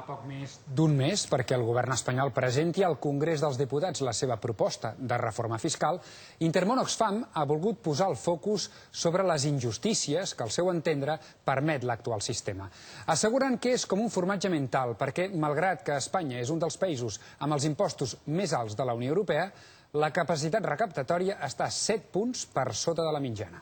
A poc més d'un mes perquè el govern espanyol presenti al Congrés dels Diputats la seva proposta de reforma fiscal, Intermón Oxfam ha volgut posar el focus sobre les injustícies que, al seu entendre, permet l'actual sistema. Asseguren que és com un formatge mental perquè, malgrat que Espanya és un dels països amb els impostos més alts de la Unió Europea, la capacitat recaptatòria està 7 punts per sota de la mitjana.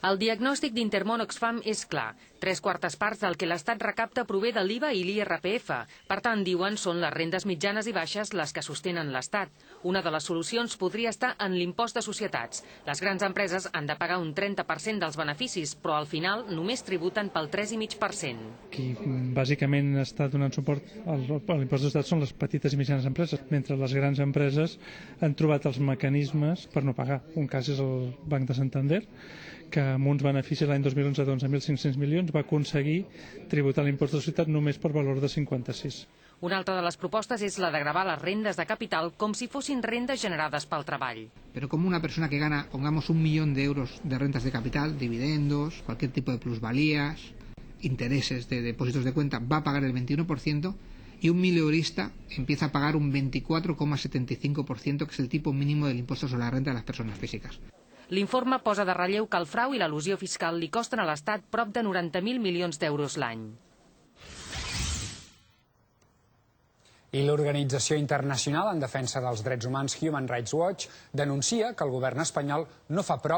El diagnòstic d'Intermón Oxfam és clar. 3/4 parts del que l'Estat recapta prové de l'IVA i l'IRPF. Per tant, diuen, són les rendes mitjanes i baixes les que sostenen l'Estat. Una de les solucions podria estar en l'impost de societats. Les grans empreses han de pagar un 30% dels beneficis, però al final només tributen pel 3,5%. Qui bàsicament està donant suport a l'impost de societats són les petites i mitjanes empreses, mentre les grans empreses han trobat els mecanismes per no pagar. Un cas és el Banc de Santander, que amb uns beneficis l'any 2011 d'11.500 milions va aconseguir tributar l'impost de societat només per valor de 56. Una altra de les propostes és la de gravar les rendes de capital com si fossin rendes generades pel treball. Pero como una persona que gana, pongamos, 1 millón de euros de rentas de capital, dividendos, cualquier tipo de plusvalías, intereses de depósitos de cuenta, va a pagar el 21%, y un mileurista empieza a pagar un 24,75%, que es el tipo mínimo del impuesto sobre la renta de las personas físicas. L'informe posa de relleu que el frau i l'elusió fiscal li costen a l'Estat prop de 90.000 milions d'euros l'any. I l'Organització Internacional en Defensa dels Drets Humans Human Rights Watch denuncia que el govern espanyol no fa prou